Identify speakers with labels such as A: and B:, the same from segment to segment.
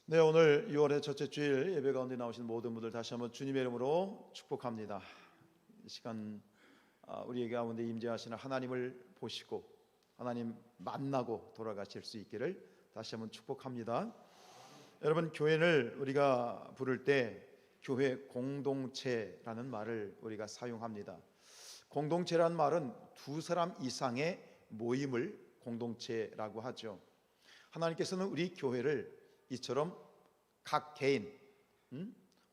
A: 네, 오늘 6월의 첫째 주일 예배 가운데 나오신 모든 분들 다시 한번 주님의 이름으로 축복합니다. 이 시간 우리에게 가운데 임재하시는 하나님을 보시고 하나님 만나고 돌아가실 수 있기를 다시 한번 축복합니다. 여러분, 교회를 우리가 부를 때 교회 공동체라는 말을 우리가 사용합니다. 공동체라는 말은 두 사람 이상의 모임을 공동체라고 하죠. 하나님께서는 우리 교회를 이처럼 각 개인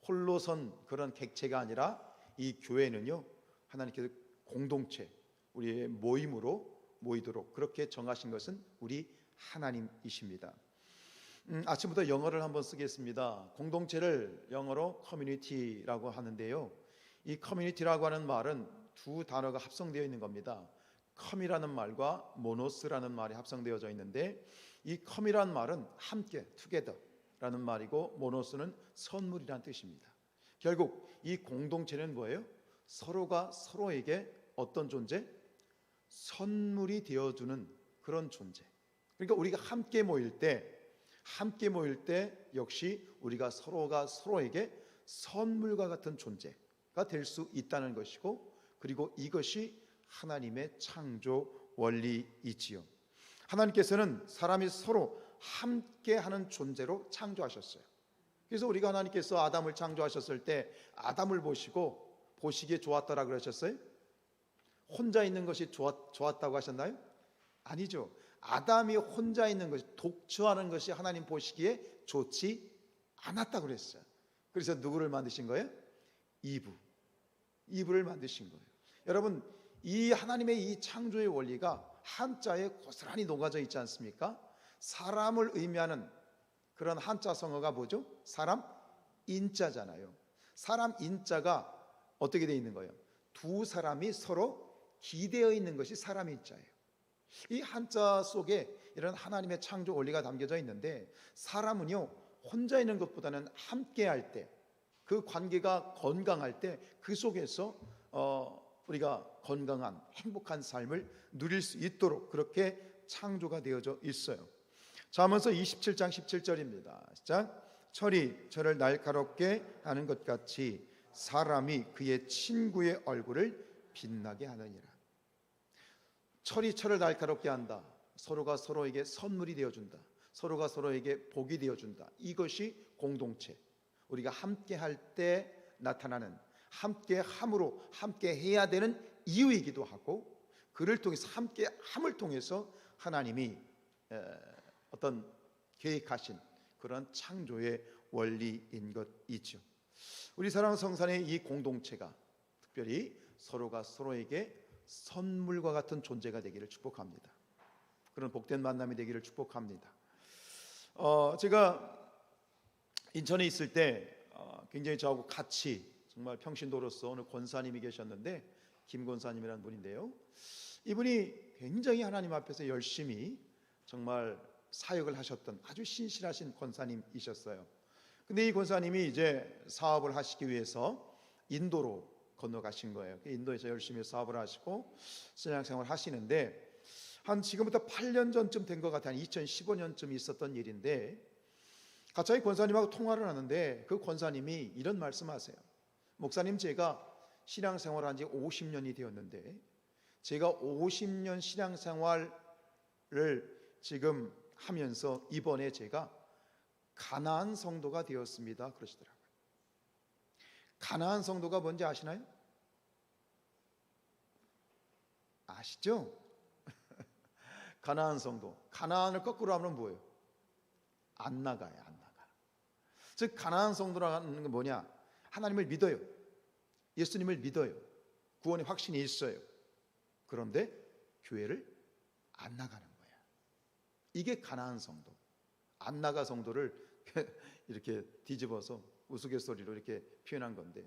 A: 홀로선 그런 객체가 아니라 이 교회는요, 하나님께서 공동체, 우리의 모임으로 모이도록 그렇게 정하신 것은 우리 하나님이십니다. 아침부터 영어를 한번 쓰겠습니다. 공동체를 영어로 커뮤니티라고 하는데요, 이 커뮤니티라고 하는 말은 두 단어가 합성되어 있는 겁니다. 컴이라는 말과 모노스라는 말이 합성되어져 있는데, 이 컴이라는 말은 함께, 투게더라는 말이고, 모노스는 선물이라는 뜻입니다. 결국 이 공동체는 뭐예요? 서로가 서로에게 어떤 존재? 선물이 되어주는 그런 존재. 그러니까 우리가 함께 모일 때 역시 우리가 서로가 서로에게 선물과 같은 존재가 될 수 있다는 것이고, 그리고 이것이 하나님의 창조 원리이지요. 하나님께서는 사람이 서로 함께하는 존재로 창조하셨어요. 그래서 우리가 하나님께서 아담을 창조하셨을 때 아담을 보시기에 좋았다라 그러셨어요? 혼자 있는 것이 좋았다고 하셨나요? 아니죠. 아담이 혼자 있는 것이, 독처하는 것이 하나님 보시기에 좋지 않았다고 그랬어요. 그래서 누구를 만드신 거예요? 이브를 만드신 거예요. 여러분, 이 하나님의 이 창조의 원리가 한자에 고스란히 녹아져 있지 않습니까? 사람을 의미하는 그런 한자 성어가 뭐죠? 사람 인자잖아요. 사람 인자가 어떻게 되어 있는 거예요? 두 사람이 서로 기대어 있는 것이 사람 인자예요. 이 한자 속에 이런 하나님의 창조 원리가 담겨져 있는데, 사람은요, 혼자 있는 것보다는 함께 할 때, 그 관계가 건강할 때 그 속에서 우리가 건강한 행복한 삶을 누릴 수 있도록 그렇게 창조가 되어져 있어요. 잠언서 27장 17절입니다. 시작. 철이 철을 날카롭게 하는 것 같이 사람이 그의 친구의 얼굴을 빛나게 하느니라. 철이 철을 날카롭게 한다. 서로가 서로에게 선물이 되어준다. 서로가 서로에게 복이 되어준다. 이것이 공동체, 우리가 함께 할 때 나타나는, 함께 함으로 함께 해야 되는 이유이기도 하고, 그를 통해서, 함께 함을 통해서 하나님이 어떤 계획하신 그런 창조의 원리인 것이죠. 우리 사랑하는 성산의 이 공동체가 특별히 서로가 서로에게 선물과 같은 존재가 되기를 축복합니다. 그런 복된 만남이 되기를 축복합니다. 제가 인천에 있을 때 굉장히 저하고 같이 정말 평신도로서 어느 권사님이 계셨는데, 김 권사님이라는 분인데요, 이분이 굉장히 하나님 앞에서 열심히 정말 사역을 하셨던 아주 신실하신 권사님이셨어요. 근데 이 권사님이 이제 사업을 하시기 위해서 인도로 건너가신 거예요. 인도에서 열심히 사업을 하시고 신앙생활을 하시는데, 한 지금부터 8년 전쯤 된 것 같아요. 2015년쯤 있었던 일인데, 갑자기 권사님하고 통화를 하는데 그 권사님이 이런 말씀하세요. 목사님, 제가 신앙생활한 지 50년이 되었는데, 제가 50년 신앙생활을 지금 하면서 이번에 제가 가나안 성도가 되었습니다 그러시더라고요. 가나안 성도가 뭔지 아시나요? 아시죠? 가나안 성도, 가나안을 거꾸로 하면 뭐예요? 안 나가요. 안 나가. 즉 가나안 성도라는 건 뭐냐? 하나님을 믿어요. 예수님을 믿어요. 구원의 확신이 있어요. 그런데 교회를 안 나가는 거야. 이게 가나안 성도. 안 나가 성도를 이렇게 뒤집어서 우스갯소리로 이렇게 표현한 건데,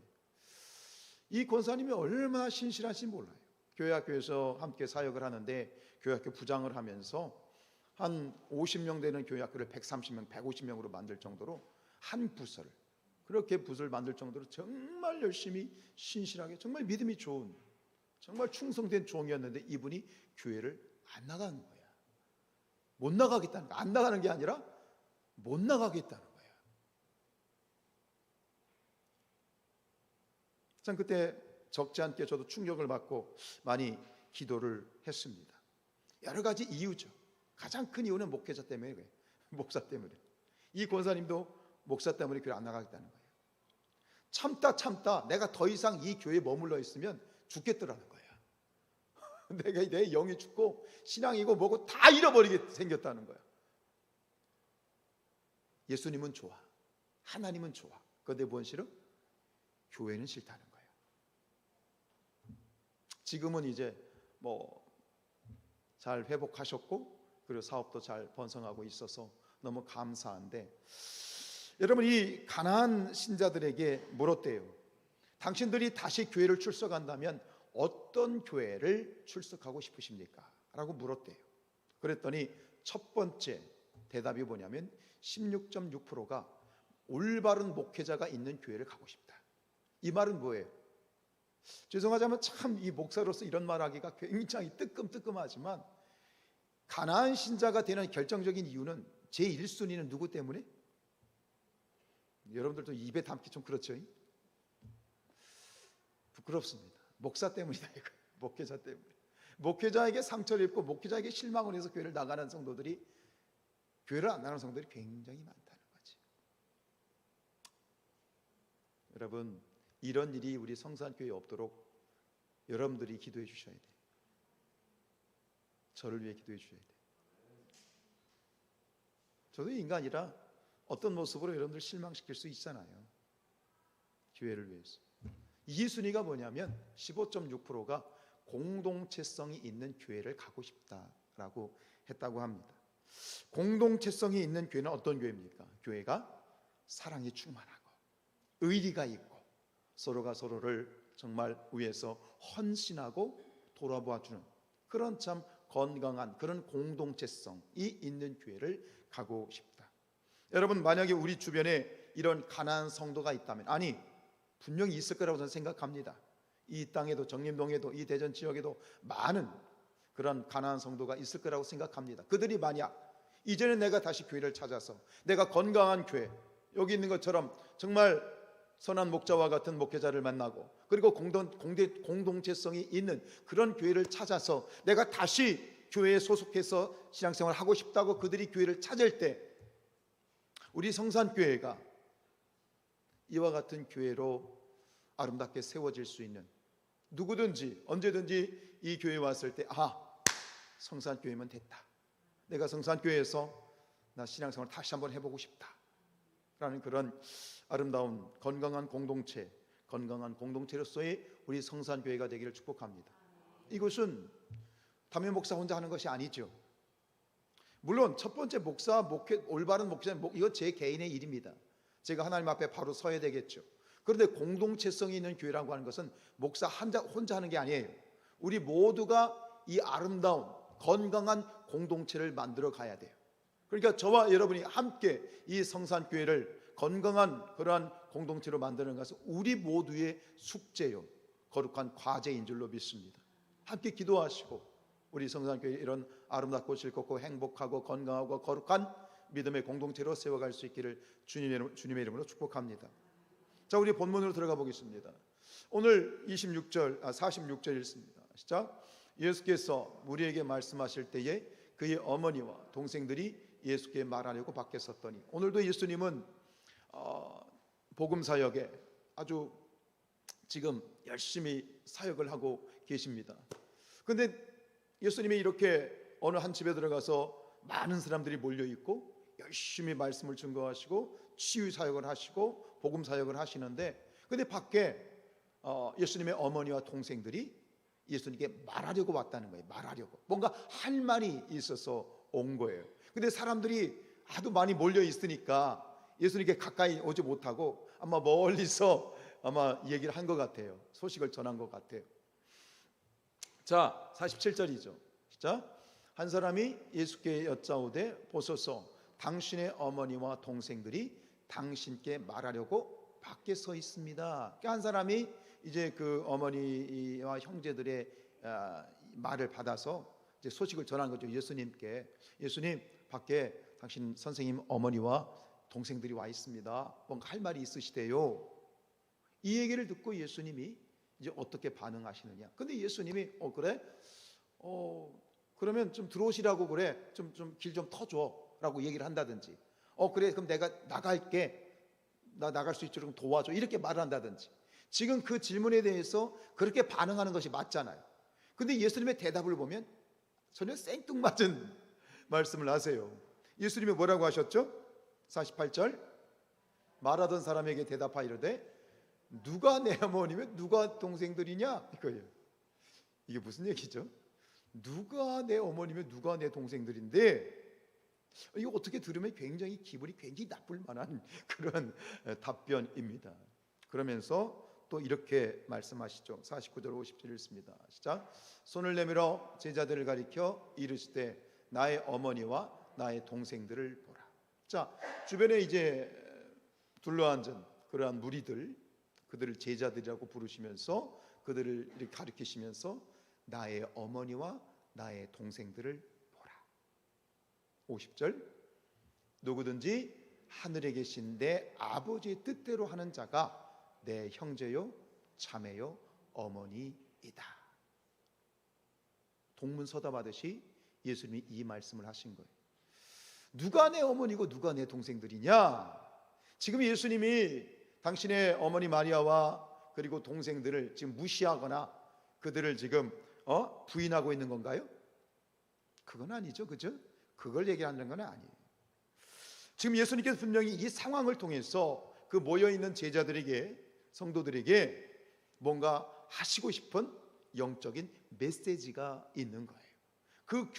A: 이 권사님이 얼마나 신실한지 몰라요. 교회학교에서 함께 사역을 하는데, 교회학교 부장을 하면서 한 50명 되는 교회학교를 130명, 150명으로 만들 정도로 한 부서를, 그렇게 부서를 만들 정도로 정말 열심히 신실하게, 정말 믿음이 좋은, 정말 충성된 종이었는데, 이분이 교회를 안 나가는 거야. 못 나가겠다는 거야. 안 나가는 게 아니라 못 나가겠다는 거야. 전 그때 적지 않게 저도 충격을 받고 많이 기도를 했습니다. 여러 가지 이유죠. 가장 큰 이유는 목회자 때문에 그래요. 목사 때문에. 이 권사님도 목사 때문에 교회 안 나가겠다는 거예요. 참다 내가 더 이상 이 교회에 머물러 있으면 죽겠더라는 거예요. 내가 내 영이 죽고 신앙이고 뭐고 다 잃어버리게 생겼다는 거예요. 예수님은 좋아, 하나님은 좋아. 그런데 뭔 싫어? 교회는 싫다는 거예요. 지금은 이제 뭐 잘 회복하셨고 그리고 사업도 잘 번성하고 있어서 너무 감사한데, 여러분 이 가나안 신자들에게 물었대요. 당신들이 다시 교회를 출석한다면 어떤 교회를 출석하고 싶으십니까? 라고 물었대요. 그랬더니 첫 번째 대답이 뭐냐면 16.6%가 올바른 목회자가 있는 교회를 가고 싶다. 이 말은 뭐예요? 죄송하지만 참 이 목사로서 이런 말하기가 굉장히 뜨끔뜨끔하지만, 가나안 신자가 되는 결정적인 이유는 제1순위는 누구 때문에? 여러분들도 입에 담기 좀 그렇죠? 부끄럽습니다. 목사 때문이다 이거. 목회자 때문에. 목회자에게 상처를 입고 목회자에게 실망을 해서 교회를 나가는 성도들이, 교회를 안 나가는 성도들이 굉장히 많다는 거지. 여러분, 이런 일이 우리 성산교회에 없도록 여러분들이 기도해 주셔야 돼요. 저를 위해 기도해 주셔야 돼요. 저도 인간이라 어떤 모습으로 여러분들 실망시킬 수 있잖아요. 교회를 위해서. 이 순위가 뭐냐면 15.6%가 공동체성이 있는 교회를 가고 싶다라고 했다고 합니다. 공동체성이 있는 교회는 어떤 교회입니까? 교회가 사랑이 충만하고 의리가 있고 서로가 서로를 정말 위해서 헌신하고 돌아보아주는 그런 참 건강한 그런 공동체성이 있는 교회를 가고 싶다. 여러분, 만약에 우리 주변에 이런 가난한 성도가 있다면, 아니 분명히 있을 거라고 저는 생각합니다. 이 땅에도, 정림동에도, 이 대전 지역에도 많은 그런 가난한 성도가 있을 거라고 생각합니다. 그들이 만약 이제는 내가 다시 교회를 찾아서 내가 건강한 교회, 여기 있는 것처럼 정말 선한 목자와 같은 목회자를 만나고 그리고 공동체성이 있는 그런 교회를 찾아서 내가 다시 교회에 소속해서 신앙생활을 하고 싶다고 그들이 교회를 찾을 때, 우리 성산교회가 이와 같은 교회로 아름답게 세워질 수 있는, 누구든지 언제든지 이 교회에 왔을 때 성산교회면 됐다, 내가 성산교회에서 나 신앙생활 다시 한번 해보고 싶다 라는 그런 아름다운 건강한 공동체, 건강한 공동체로서의 우리 성산교회가 되기를 축복합니다. 이것은 담임 목사 혼자 하는 것이 아니죠. 물론 첫 번째 목사, 올바른 목회자, 이건 제 개인의 일입니다. 제가 하나님 앞에 바로 서야 되겠죠. 그런데 공동체성이 있는 교회라고 하는 것은 목사 혼자 하는 게 아니에요. 우리 모두가 이 아름다운 건강한 공동체를 만들어 가야 돼요. 그러니까 저와 여러분이 함께 이 성산교회를 건강한 그러한 공동체로 만드는 것은 우리 모두의 숙제요, 거룩한 과제인 줄로 믿습니다. 함께 기도하시고 우리 성산교회 이런 아름답고 즐겁고 행복하고 건강하고 거룩한 믿음의 공동체로 세워갈 수 있기를 주님의 이름으로 축복합니다. 자, 우리 본문으로 들어가 보겠습니다. 오늘 46절 읽습니다. 시작. 예수께서 무리에게 말씀하실 때에 그의 어머니와 동생들이 예수께 말하려고 밖에 섰더니, 오늘도 예수님은 복음 사역에 아주 지금 열심히 사역을 하고 계십니다. 그런데 예수님이 이렇게 어느 한 집에 들어가서 많은 사람들이 몰려 있고 열심히 말씀을 증거하시고 치유 사역을 하시고 복음 사역을 하시는데, 근데 밖에 예수님의 어머니와 동생들이 예수님께 말하려고 왔다는 거예요. 말하려고, 뭔가 할 말이 있어서 온 거예요. 근데 사람들이 하도 많이 몰려 있으니까 예수님께 가까이 오지 못하고 아마 멀리서 아마 얘기를 한 것 같아요. 소식을 전한 것 같아요. 자, 47절이죠. 자, 한 사람이 예수께 여짜오되 보소서 당신의 어머니와 동생들이 당신께 말하려고 밖에 서 있습니다. 한 사람이 이제 그 어머니와 형제들의 말을 받아서 이제 소식을 전한 거죠. 예수님께. 예수님, 밖에 당신 선생님 어머니와 동생들이 와 있습니다. 뭔가 할 말이 있으시대요. 이 얘기를 듣고 예수님이 이제 어떻게 반응하시느냐. 근데 예수님이 그래? 그러면 좀 들어오시라고 그래. 좀 길 좀 터줘라고 얘기를 한다든지. 그래 그럼 내가 나갈게. 나 나갈 수 있도록 도와줘. 이렇게 말을 한다든지. 지금 그 질문에 대해서 그렇게 반응하는 것이 맞잖아요. 근데 예수님의 대답을 보면 전혀 생뚱맞은 말씀을 하세요. 예수님이 뭐라고 하셨죠? 48절 말하던 사람에게 대답하이르되 누가 내 어머니며 누가 동생들이냐 이거예요. 이게 무슨 얘기죠? 누가 내 어머니며 누가 내 동생들인데, 이거 어떻게 들으면 굉장히 기분이 굉장히 나쁠 만한 그런 답변입니다. 그러면서 또 이렇게 말씀하시죠. 49절 50절 읽습니다. 시작. 손을 내밀어 제자들을 가리켜 이르시되 나의 어머니와 나의 동생들을 보라. 자, 주변에 이제 둘러앉은 그러한 무리들, 그들을 제자들이라고 부르시면서 그들을 이렇게 가리키시면서 나의 어머니와 나의 동생들을 보라. 50절 누구든지 하늘에 계신 내 아버지의 뜻대로 하는 자가 내 형제요 자매요 어머니이다. 동문서답하듯이 예수님이 이 말씀을 하신 거예요. 누가 내 어머니고 누가 내 동생들이냐? 지금 예수님이 당신의 어머니 마리아와 그리고 동생들을 지금 무시하거나 그들을 지금 부인하고 있는 건가요? 그건 아니죠, 그죠? 그걸 얘기하는 건 아니에요. 지금 예수님께서 분명히 이 상황을 통해서 그 모여있는 제자들에게, 성도들에게 뭔가 하시고 싶은 영적인 메시지가 있는 거예요. 그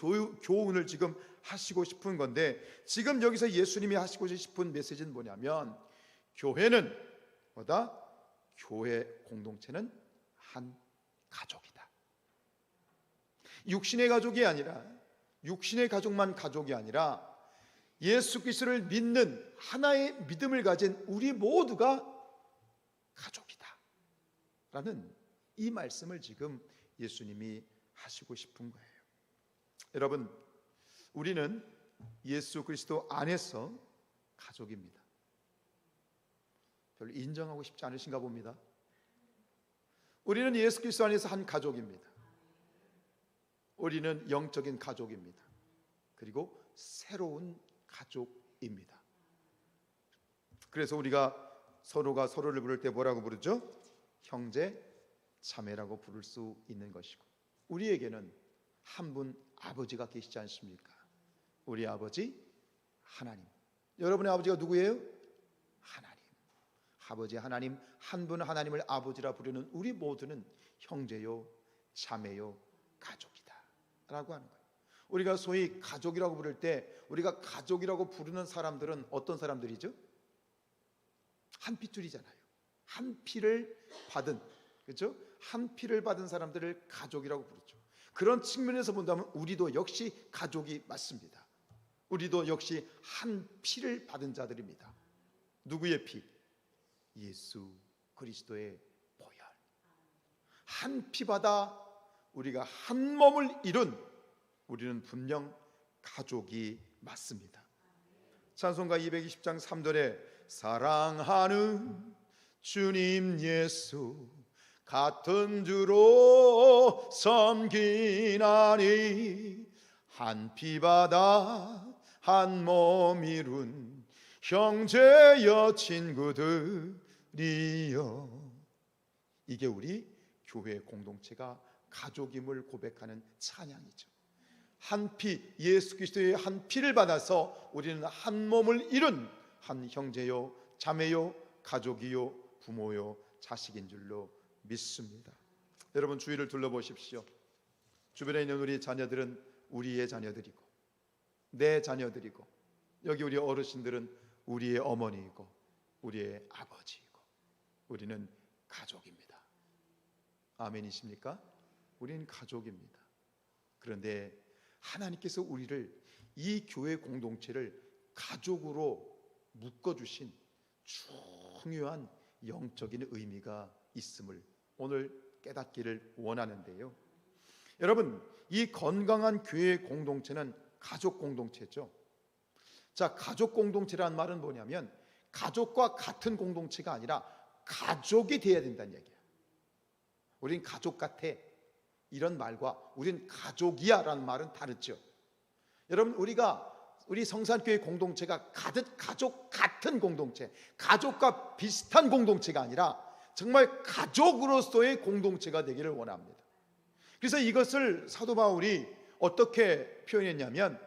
A: 교훈을 지금 하시고 싶은 건데, 지금 여기서 예수님이 하시고 싶은 메시지는 뭐냐면, 교회는 뭐다? 교회 공동체는 한 가족이다. 육신의 가족이 아니라, 육신의 가족만 가족이 아니라 예수 그리스도를 믿는 하나의 믿음을 가진 우리 모두가 가족이다 라는 이 말씀을 지금 예수님이 하시고 싶은 거예요. 여러분, 우리는 예수 그리스도 안에서 가족입니다. 별로 인정하고 싶지 않으신가 봅니다. 우리는 예수 그리스도 안에서 한 가족입니다. 우리는 영적인 가족입니다. 그리고 새로운 가족입니다. 그래서 우리가 서로가 서로를 부를 때 뭐라고 부르죠? 형제, 자매라고 부를 수 있는 것이고, 우리에게는 한 분 아버지가 계시지 않습니까? 우리 아버지 하나님. 여러분의 아버지가 누구예요? 하나님. 아버지 하나님, 한 분 하나님을 아버지라 부르는 우리 모두는 형제요, 자매요, 가족이다 라고 하는 거예요. 우리가 소위 가족이라고 부를 때, 우리가 가족이라고 부르는 사람들은 어떤 사람들이죠? 한 핏줄이잖아요. 한 피를 받은, 그렇죠? 한 피를 받은 사람들을 가족이라고 부르죠. 그런 측면에서 본다면 우리도 역시 가족이 맞습니다. 우리도 역시 한 피를 받은 자들입니다. 누구의 피? 예수 그리스도의 보혈. 한 피 받아 우리가 한 몸을 이룬 우리는 분명 가족이 맞습니다. 찬송가 220장 3절에 사랑하는 주님 예수 같은 주로 섬기나니 한 피 받아 한 몸 이룬 형제여 친구들이여. 이게 우리 교회 공동체가 가족임을 고백하는 찬양이죠. 한 피, 예수 그리스도의 한 피를 받아서 우리는 한 몸을 이룬 한 형제요, 자매요, 가족이요, 부모요, 자식인 줄로 믿습니다. 여러분, 주위를 둘러보십시오. 주변에 있는 우리 자녀들은 우리의 자녀들이고, 내 자녀들이고, 여기 우리 어르신들은 우리의 어머니이고 우리의 아버지이고, 우리는 가족입니다. 아멘이십니까? 우리는 가족입니다. 그런데 하나님께서 우리를, 이 교회 공동체를 가족으로 묶어주신 중요한 영적인 의미가 있음을 오늘 깨닫기를 원하는데요. 여러분, 이 건강한 교회 공동체는 가족 공동체죠. 자, 가족 공동체란 말은 뭐냐면 가족과 같은 공동체가 아니라 가족이 되어야 된다는 얘기야. 우린 가족 같아 이런 말과 우린 가족이야 라는 말은 다르죠. 여러분, 우리 성산교회 공동체가 가족 같은 공동체, 가족과 비슷한 공동체가 아니라 정말 가족으로서의 공동체가 되기를 원합니다. 그래서 이것을 사도 바울이 어떻게 표현했냐면,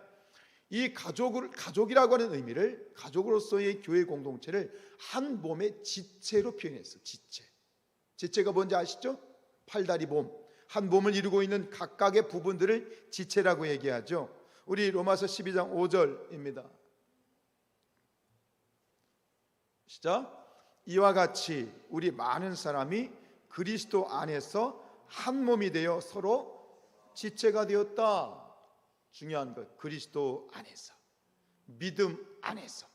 A: 이 가족이라고 하는 의미를, 가족으로서의 교회 공동체를 한 몸의 지체로 표현했어. 지체가 뭔지 아시죠? 팔다리 몸, 한 몸을 이루고 있는 각각의 부분들을 지체라고 얘기하죠. 우리 로마서 12장 5절입니다. 시작. 이와 같이 우리 많은 사람이 그리스도 안에서 한 몸이 되어 서로 지체가 되었다. 중요한 것, 그리스도 안에서, 믿음 안에서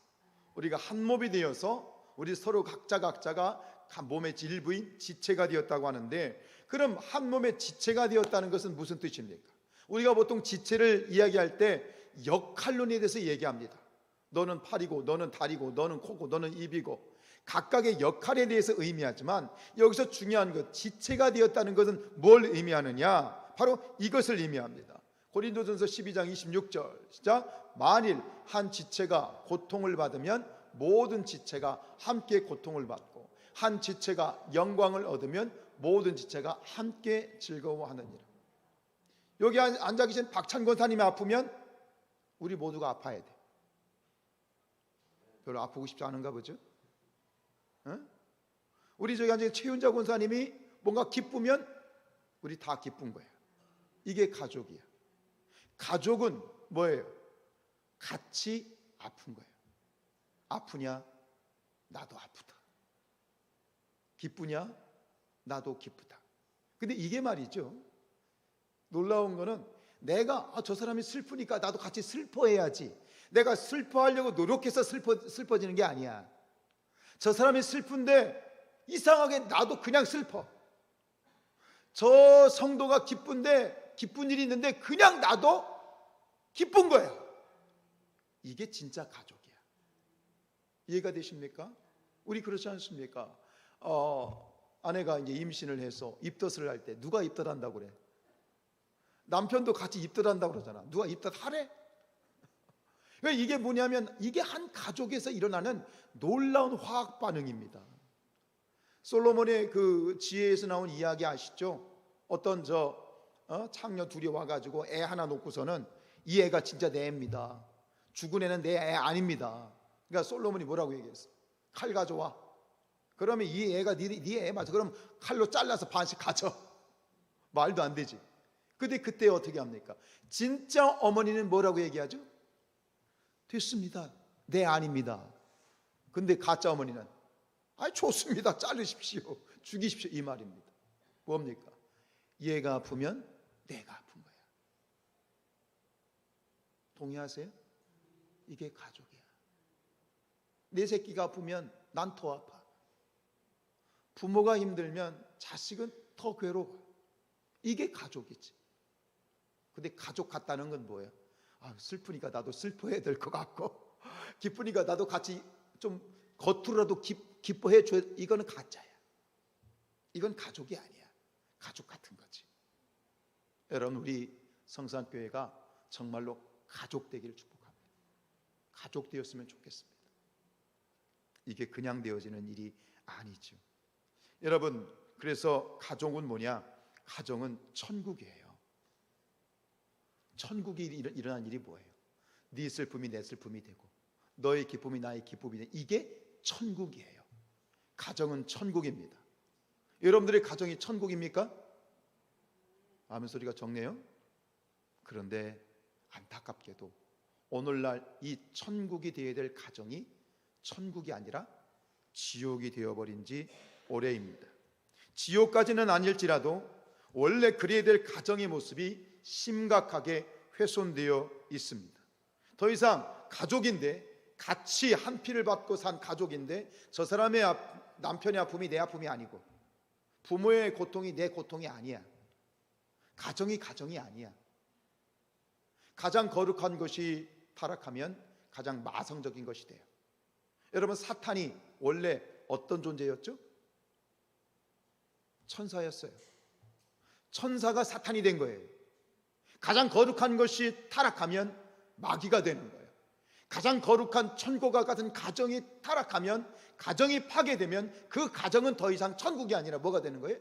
A: 우리가 한 몸이 되어서 우리 서로 각자가 한 몸의 일부인 지체가 되었다고 하는데, 그럼 한 몸의 지체가 되었다는 것은 무슨 뜻입니까? 우리가 보통 지체를 이야기할 때 역할론에 대해서 얘기합니다. 너는 팔이고, 너는 다리고, 너는 코고, 너는 입이고, 각각의 역할에 대해서 의미하지만, 여기서 중요한 것, 지체가 되었다는 것은 뭘 의미하느냐? 바로 이것을 의미합니다. 고린도전서 12장 26절 시작. 만일 한 지체가 고통을 받으면 모든 지체가 함께 고통을 받고, 한 지체가 영광을 얻으면 모든 지체가 함께 즐거워하느니라. 여기 앉아 계신 박찬권 사님이 아프면 우리 모두가 아파야 돼. 별로 아프고 싶지 않은가 보죠? 응? 우리 저기 앉아 계신 최윤자 권사님이 뭔가 기쁘면 우리 다 기쁜 거야. 이게 가족이야. 가족은 뭐예요? 같이 아픈 거예요. 아프냐? 나도 아프다. 기쁘냐? 나도 기쁘다. 근데 이게 말이죠, 놀라운 거는 내가 저 사람이 슬프니까 나도 같이 슬퍼해야지, 내가 슬퍼하려고 노력해서 슬퍼지는 게 아니야. 저 사람이 슬픈데 이상하게 나도 그냥 슬퍼. 저 성도가 기쁜데, 기쁜 일이 있는데 그냥 나도 기쁜 거야. 이게 진짜 가족이야. 이해가 되십니까? 우리 그렇지 않습니까? 아내가 이제 임신을 해서 입덧을 할 때 누가 입덧한다고 그래? 남편도 같이 입덧한다고 그러잖아. 누가 입덧하래? 그러니까 이게 뭐냐면, 이게 한 가족에서 일어나는 놀라운 화학 반응입니다. 솔로몬의 그 지혜에서 나온 이야기 아시죠? 어떤 창녀 둘이 와가지고 애 하나 놓고서는 이 애가 진짜 내 애입니다. 죽은 애는 내 애 아닙니다. 그러니까 솔로몬이 뭐라고 얘기했어? 칼 가져와. 그러면 이 애가 네 애 맞아. 그럼 칼로 잘라서 반씩 가져. 말도 안 되지. 근데 그때 어떻게 합니까? 진짜 어머니는 뭐라고 얘기하죠? 됐습니다. 내 아닙니다. 근데 가짜 어머니는 좋습니다. 자르십시오. 죽이십시오. 이 말입니다. 뭡니까? 얘가 아프면 내가 아픈 거야. 동의하세요? 이게 가족이야. 내 새끼가 아프면 난 더 아파. 부모가 힘들면 자식은 더 괴로워. 이게 가족이지. 근데 가족 같다는 건 뭐예요? 슬프니까 나도 슬퍼해야 될 것 같고, 기쁘니까 나도 같이 좀 겉으로라도 기뻐해 줘야. 이거는 가짜야. 이건 가족이 아니야. 가족 같은 거지. 여러분, 우리 성산교회가 정말로 가족 되기를 축복합니다. 가족 되었으면 좋겠습니다. 이게 그냥 되어지는 일이 아니죠. 여러분, 그래서 가족은 뭐냐? 가정은 천국이에요. 천국이 일어난 일이 뭐예요? 네 슬픔이 내 슬픔이 되고, 너의 기쁨이 나의 기쁨이 되고, 이게 천국이에요. 가정은 천국입니다. 여러분들의 가정이 천국입니까? 아멘 소리가 적네요. 그런데 안타깝게도 오늘날 이 천국이 되어야 될 가정이 천국이 아니라 지옥이 되어버린 지 오래입니다. 지옥까지는 아닐지라도 원래 그래야 될 가정의 모습이 심각하게 훼손되어 있습니다. 더 이상 가족인데, 같이 한 피를 받고 산 가족인데, 저 사람의 남편의 아픔이 내 아픔이 아니고, 부모의 고통이 내 고통이 아니야. 가정이 아니야. 가장 거룩한 것이 타락하면 가장 마성적인 것이 돼요. 여러분, 사탄이 원래 어떤 존재였죠? 천사였어요. 천사가 사탄이 된 거예요. 가장 거룩한 것이 타락하면 마귀가 되는 거예요. 가장 거룩한 천국과 같은 가정이 타락하면, 가정이 파괴되면 그 가정은 더 이상 천국이 아니라 뭐가 되는 거예요?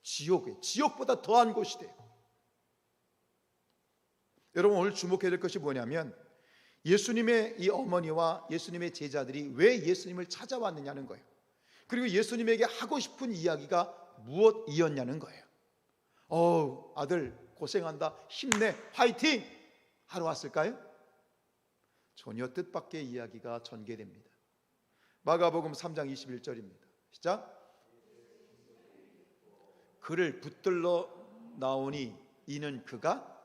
A: 지옥이에요. 지옥보다 더한 곳이 돼요. 여러분, 오늘 주목해야 될 것이 뭐냐면 예수님의 이 어머니와 예수님의 제자들이 왜 예수님을 찾아왔느냐는 거예요. 그리고 예수님에게 하고 싶은 이야기가 무엇이었냐는 거예요. 아들 고생한다, 힘내, 화이팅 하러 왔을까요? 전혀 뜻밖의 이야기가 전개됩니다. 마가복음 3장 21절입니다. 시작. 그를 붙들러 나오니 이는 그가,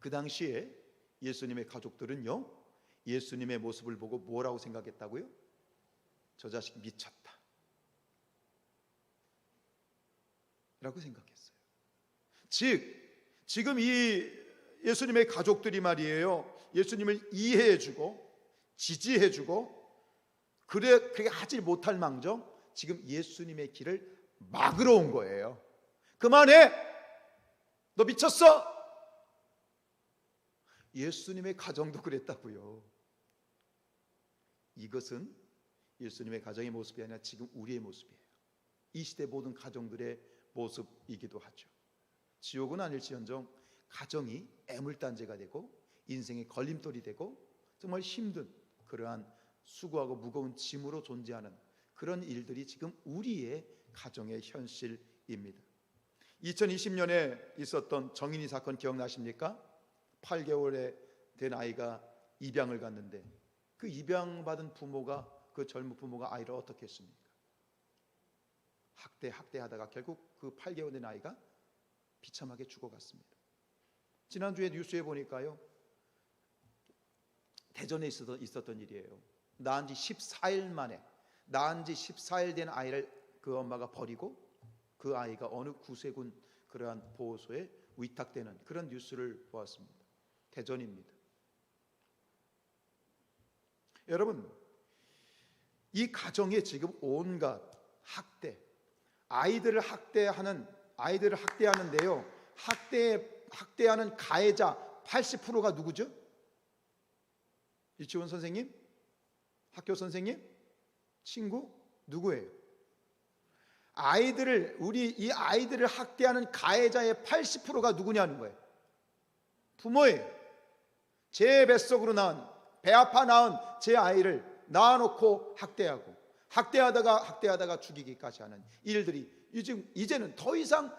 A: 그 당시에 예수님의 가족들은요, 예수님의 모습을 보고 뭐라고 생각했다고요? 저 자식 미쳤다 라고 생각했어요. 즉 지금 이 예수님의 가족들이 말이에요, 예수님을 이해해주고 지지해주고 그렇게 하지 못할 망정 지금 예수님의 길을 막으러 온 거예요. 그만해, 너 미쳤어. 예수님의 가정도 그랬다고요. 이것은 예수님의 가정의 모습이 아니라 지금 우리의 모습이에요. 이 시대 모든 가정들의 모습이기도 하죠. 지옥은 아닐지언정 가정이 애물단지가 되고 인생의 걸림돌이 되고 정말 힘든 그러한 수고하고 무거운 짐으로 존재하는 그런 일들이 지금 우리의 가정의 현실입니다. 2020년에 있었던 정인이 사건 기억나십니까? 8개월에 된 아이가 입양을 갔는데 그 입양받은 부모가, 그 젊은 부모가 아이를 어떻게 했습니까? 학대하다가 결국 그 8개월 된 아이가 비참하게 죽어갔습니다. 지난주에 뉴스에 보니까요, 대전에 있었던 일이에요. 낳은 지 14일 만에, 낳은 지 14일 된 아이를 그 엄마가 버리고 그 아이가 어느 구세군 그러한 보호소에 위탁되는 그런 뉴스를 보았습니다. 대전입니다. 여러분, 이 가정에 지금 온갖 학대, 아이들을 학대하는데요, 학대하는 가해자 80%가 누구죠? 유치원 선생님? 학교 선생님? 친구? 누구예요? 이 아이들을 학대하는 가해자의 80%가 누구냐는 거예요. 부모예요. 제 뱃속으로 낳은, 배 아파 낳은 제 아이를 낳아놓고 학대하다가 죽이기까지 하는 일들이 이제는 더 이상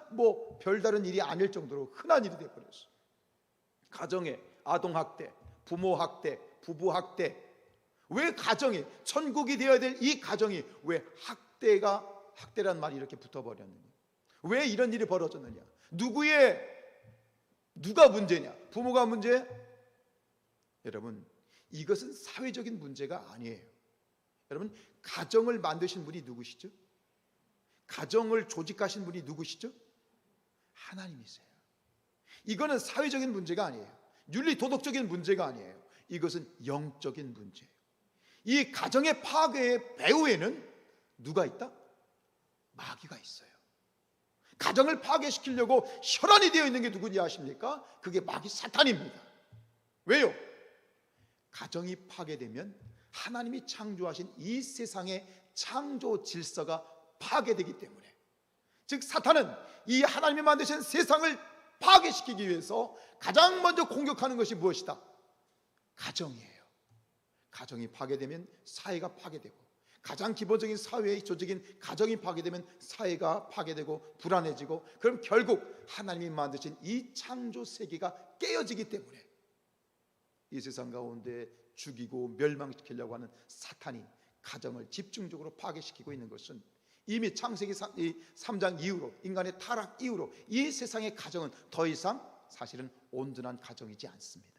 A: 별다른 일이 아닐 정도로 흔한 일이 되어버렸어요. 가정에 아동학대, 부모학대, 부부학대. 왜 가정이, 천국이 되어야 될 이 가정이 왜 학대란 말이 이렇게 붙어버렸느냐? 왜 이런 일이 벌어졌느냐? 누가 문제냐? 부모가 문제? 여러분, 이것은 사회적인 문제가 아니에요. 여러분, 가정을 만드신 분이 누구시죠? 가정을 조직하신 분이 누구시죠? 하나님이세요. 이거는 사회적인 문제가 아니에요. 윤리 도덕적인 문제가 아니에요. 이것은 영적인 문제예요. 이 가정의 파괴의 배후에는 누가 있다? 마귀가 있어요. 가정을 파괴시키려고 혈안이 되어 있는 게 누구냐 아십니까? 그게 마귀 사탄입니다. 왜요? 가정이 파괴되면 하나님이 창조하신 이 세상의 창조 질서가 파괴되기 때문에, 즉 사탄은 이 하나님이 만드신 세상을 파괴시키기 위해서 가장 먼저 공격하는 것이 무엇이다? 가정이에요. 가정이 파괴되면 사회가 파괴되고, 가장 기본적인 사회의 조직인 가정이 파괴되면 사회가 파괴되고 불안해지고, 그럼 결국 하나님이 만드신 이 창조 세계가 깨어지기 때문에 이 세상 가운데 죽이고 멸망시키려고 하는 사탄이 가정을 집중적으로 파괴시키고 있는 것은 이미 창세기 3장 이후로, 인간의 타락 이후로 이 세상의 가정은 더 이상 사실은 온전한 가정이지 않습니다.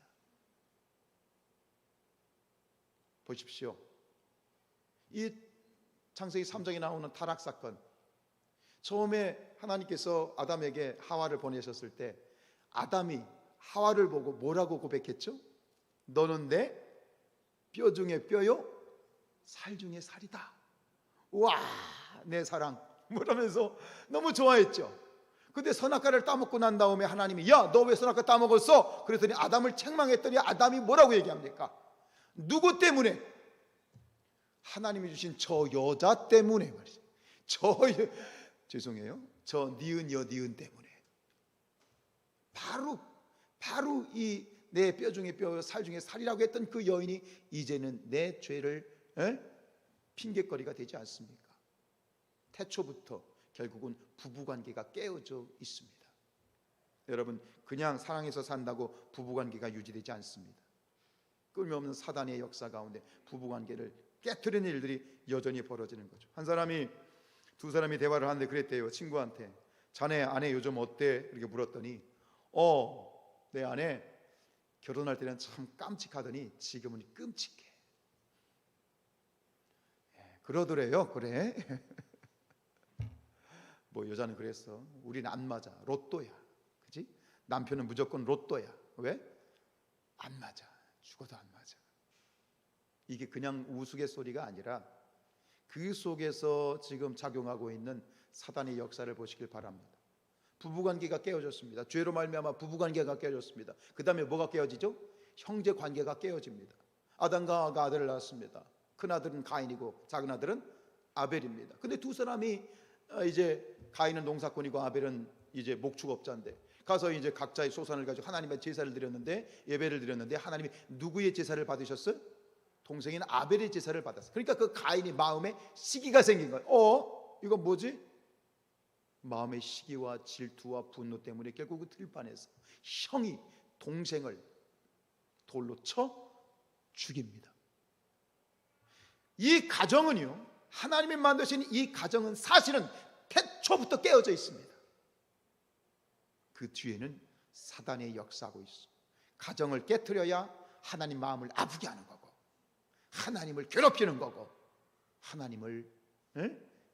A: 보십시오. 이 창세기 3장에 나오는 타락 사건, 처음에 하나님께서 아담에게 하와를 보내셨을 때 아담이 하와를 보고 뭐라고 고백했죠? 너는 내 뼈 중에 뼈요, 살 중에 살이다. 와, 내 사랑 뭐라면서 너무 좋아했죠. 근데 선악과를 따먹고 난 다음에 하나님이 야, 너 왜 선악과 따먹었어? 그랬더니 아담을 책망했더니 아담이 뭐라고 얘기합니까? 누구 때문에? 하나님이 주신 저 여자 때문에 말이죠. 죄송해요. 저 니은 여니은 때문에. 바로 이 내 뼈 중에 뼈, 살 중에 살이라고 했던 그 여인이 이제는 내 죄를 핑계거리가 되지 않습니까? 태초부터 결국은 부부관계가 깨어져 있습니다. 여러분, 그냥 사랑해서 산다고 부부관계가 유지되지 않습니다. 끊임없는 사단의 역사 가운데 부부관계를 깨트리는 일들이 여전히 벌어지는 거죠. 한 사람이 두 사람이 대화를 하는데 그랬대요. 친구한테 자네 아내 요즘 어때? 이렇게 물었더니 내 아내 결혼할 때는 참 깜찍하더니 지금은 끔찍해. 그러더래요. 그래. 뭐 여자는 그랬어. 우리는 안 맞아. 로또야. 그지? 남편은 무조건 로또야. 왜? 안 맞아. 죽어도 안 맞아. 이게 그냥 우스갯소리가 아니라 그 속에서 지금 작용하고 있는 사단의 역사를 보시길 바랍니다. 부부관계가 깨어졌습니다. 죄로 말미암아 부부관계가 깨어졌습니다. 그 다음에 뭐가 깨어지죠? 형제관계가 깨어집니다. 아담과 아들을 낳았습니다. 큰아들은 가인이고 작은아들은 아벨입니다. 근데 두 사람이 이제 가인은 농사꾼이고 아벨은 이제 목축업자인데 가서 이제 각자의 소산을 가지고 하나님의 제사를 드렸는데, 예배를 드렸는데 하나님이 누구의 제사를 받으셨어요? 동생인 아벨의 제사를 받았어요. 그러니까 그 가인이 마음에 시기가 생긴 거예요. 이건 뭐지? 마음의 시기와 질투와 분노 때문에 결국 그 들판에서 형이 동생을 돌로 쳐 죽입니다. 이 가정은요, 하나님이 만드신 이 가정은 사실은 태초부터 깨어져 있습니다. 그 뒤에는 사단의 역사하고 있어. 가정을 깨트려야 하나님 마음을 아프게 하는 거고, 하나님을 괴롭히는 거고, 하나님을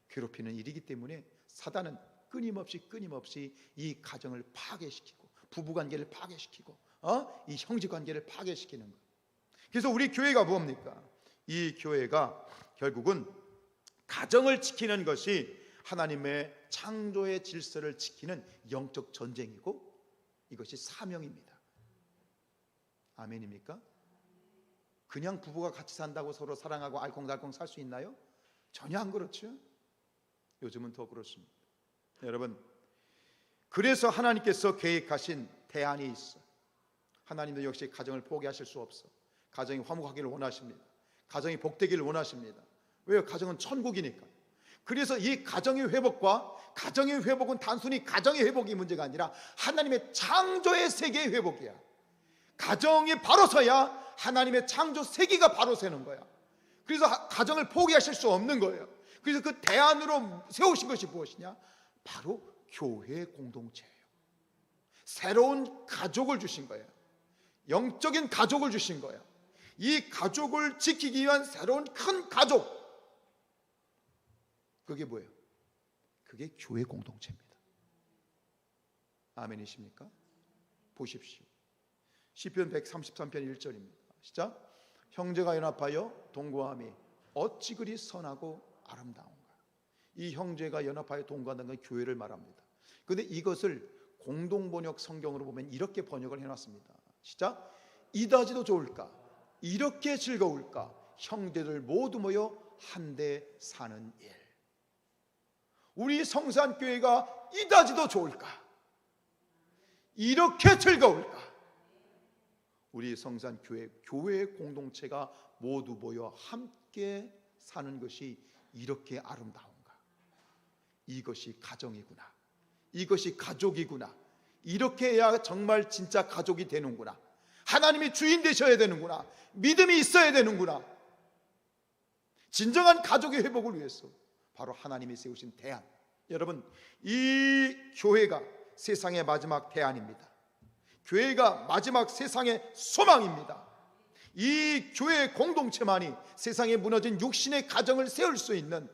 A: 괴롭히는 일이기 때문에 사단은 끊임없이 이 가정을 파괴시키고 부부관계를 파괴시키고 이 형제관계를 파괴시키는 거예요. 그래서 우리 교회가 뭡니까? 이 교회가 결국은 가정을 지키는 것이 하나님의 창조의 질서를 지키는 영적 전쟁이고 이것이 사명입니다. 아멘입니까? 그냥 부부가 같이 산다고 서로 사랑하고 알콩달콩 살 수 있나요? 전혀 안 그렇죠. 요즘은 더 그렇습니다. 여러분, 그래서 하나님께서 계획하신 대안이 있어. 하나님도 역시 가정을 포기하실 수 없어. 가정이 화목하기를 원하십니다. 가정이 복되기를 원하십니다. 왜요? 가정은 천국이니까. 그래서 이 가정의 회복과 가정의 회복은 단순히 가정의 회복이 문제가 아니라 하나님의 창조의 세계의 회복이야. 가정이 바로 서야 하나님의 창조 세계가 바로 서는 거야. 그래서 가정을 포기하실 수 없는 거예요. 그래서 그 대안으로 세우신 것이 무엇이냐? 바로 교회 공동체예요. 새로운 가족을 주신 거예요. 영적인 가족을 주신 거예요. 이 가족을 지키기 위한 새로운 큰 가족, 그게 뭐예요? 그게 교회 공동체입니다. 아멘이십니까? 보십시오. 시편 133편 1절입니다. 시작. 형제가 연합하여 동거함이 어찌 그리 선하고 아름다운가. 이 형제가 연합하여 동거하는 건 교회를 말합니다. 그런데 이것을 공동번역 성경으로 보면 이렇게 번역을 해놨습니다. 시작. 이다지도 좋을까, 이렇게 즐거울까, 형제들 모두 모여 한데 사는 일. 우리 성산교회가 이다지도 좋을까, 이렇게 즐거울까, 우리 성산교회 교회 공동체가 모두 모여 함께 사는 것이 이렇게 아름다운가. 이것이 가정이구나, 이것이 가족이구나, 이렇게 해야 정말 진짜 가족이 되는구나, 하나님이 주인 되셔야 되는구나, 믿음이 있어야 되는구나. 진정한 가족의 회복을 위해서 바로 하나님이 세우신 대안. 여러분, 이 교회가 세상의 마지막 대안입니다. 교회가 마지막 세상의 소망입니다. 이 교회 공동체만이 세상에 무너진 육신의 가정을 세울 수 있는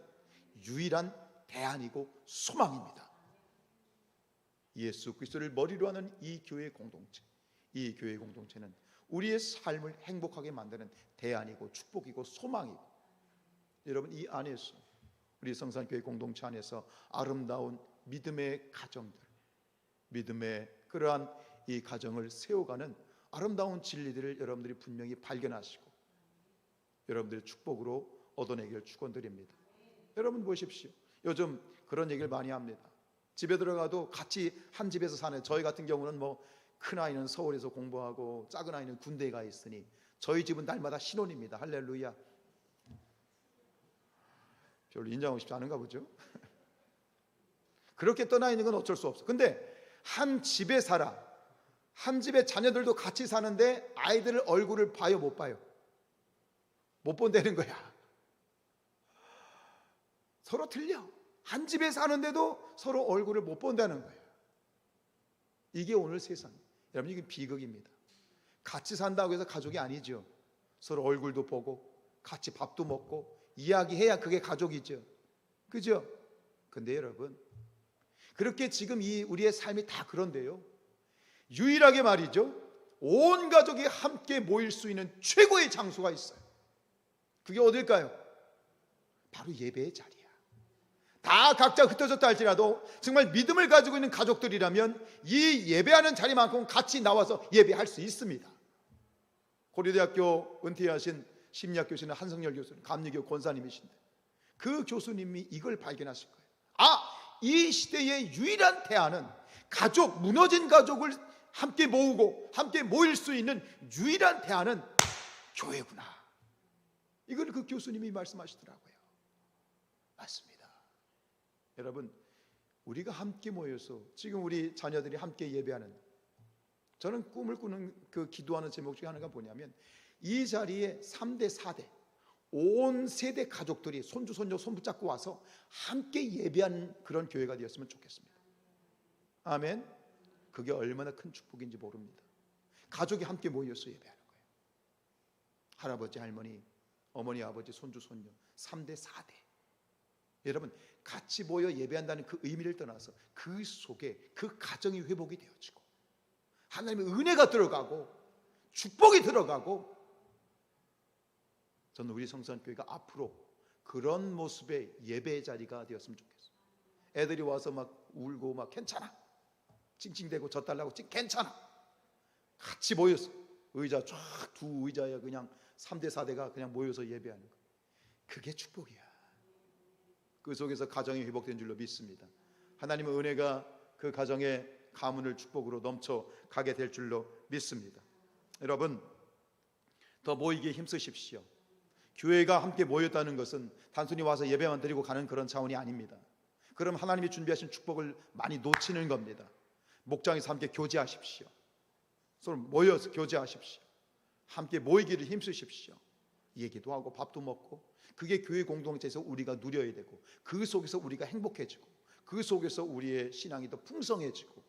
A: 유일한 대안이고 소망입니다. 예수 그리스도를 머리로 하는 이 교회 공동체, 이 교회 공동체는 우리의 삶을 행복하게 만드는 대안이고 축복이고 소망이고, 여러분 이 안에서 우리 성산교회 공동체 안에서 아름다운 믿음의 가정들, 믿음의 그러한 이 가정을 세워가는 아름다운 진리들을 여러분들이 분명히 발견하시고 여러분들의 축복으로 얻어내기를 축원드립니다. 여러분 보십시오. 요즘 그런 얘기를 많이 합니다. 집에 들어가도 같이 한 집에서 사는, 저희 같은 경우는 뭐 큰 아이는 서울에서 공부하고 작은 아이는 군대에 가 있으니 저희 집은 날마다 신혼입니다. 할렐루야. 별로 인정하고 싶지 않은가 보죠. 그렇게 떠나 있는 건 어쩔 수 없어. 근데 한 집에 살아, 한 집에 자녀들도 같이 사는데 아이들 얼굴을 봐요, 못 봐요? 못 본다는 거야. 서로 틀려. 한 집에 사는데도 서로 얼굴을 못 본다는 거예요. 이게 오늘 세상. 여러분, 이게 비극입니다. 같이 산다고 해서 가족이 아니죠. 서로 얼굴도 보고 같이 밥도 먹고 이야기해야 그게 가족이죠. 그죠? 근데 여러분, 그렇게 지금 이 우리의 삶이 다 그런데요, 유일하게 말이죠, 온 가족이 함께 모일 수 있는 최고의 장소가 있어요. 그게 어딜까요? 바로 예배의 자리야. 다 각자 흩어졌다 할지라도 정말 믿음을 가지고 있는 가족들이라면 이 예배하는 자리만큼 같이 나와서 예배할 수 있습니다. 고려대학교 은퇴하신 심리학 교수는 한성열 교수는 감리교 권사님이신데 그 교수님이 이걸 발견하실 거예요. 이 시대의 유일한 대안은 가족, 무너진 가족을 함께 모으고 함께 모일 수 있는 유일한 대안은 교회구나. 이걸 그 교수님이 말씀하시더라고요. 맞습니다. 여러분, 우리가 함께 모여서 지금 우리 자녀들이 함께 예배하는, 저는 꿈을 꾸는 그 기도하는 제목 중에 하나가 뭐냐면 이 자리에 3대 4대 온 세대 가족들이 손주 손녀 손 붙잡고 와서 함께 예배하는 그런 교회가 되었으면 좋겠습니다. 아멘. 그게 얼마나 큰 축복인지 모릅니다. 가족이 함께 모여서 예배하는 거예요. 할아버지 할머니, 어머니 아버지 손주 손녀 3대 4대 여러분 같이 모여 예배한다는 그 의미를 떠나서 그 속에 그 가정이 회복이 되어지고 하나님의 은혜가 들어가고 축복이 들어가고, 저는 우리 성산교회가 앞으로 그런 모습의 예배의 자리가 되었으면 좋겠어요. 애들이 와서 막 울고 막 괜찮아, 찡찡대고 젖달라고 괜찮아, 같이 모여서 의자 쫙 두 의자에 그냥 3대 4대가 그냥 모여서 예배하는 거, 그게 축복이야. 그 속에서 가정이 회복된 줄로 믿습니다. 하나님의 은혜가 그 가정의 가문을 축복으로 넘쳐가게 될 줄로 믿습니다. 여러분, 더 모이기에 힘쓰십시오. 교회가 함께 모였다는 것은 단순히 와서 예배만 드리고 가는 그런 차원이 아닙니다. 그럼 하나님이 준비하신 축복을 많이 놓치는 겁니다. 목장에서 함께 교제하십시오. 서로 모여서 교제하십시오. 함께 모이기를 힘쓰십시오. 얘기도 하고 밥도 먹고, 그게 교회 공동체에서 우리가 누려야 되고, 그 속에서 우리가 행복해지고, 그 속에서 우리의 신앙이 더 풍성해지고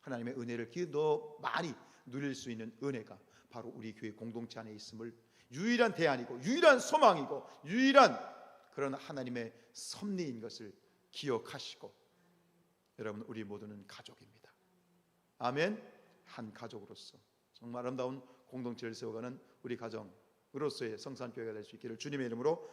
A: 하나님의 은혜를 더 많이 누릴 수 있는 은혜가 바로 우리 교회 공동체 안에 있음을, 유일한 대안이고 유일한 소망이고 유일한 그런 하나님의 섭리인 것을 기억하시고, 여러분, 우리 모두는 가족입니다. 아멘. 한 가족으로서 정말 아름다운 공동체를 세워가는 우리 가정으로서의 성산교회가 될 수 있기를 주님의 이름으로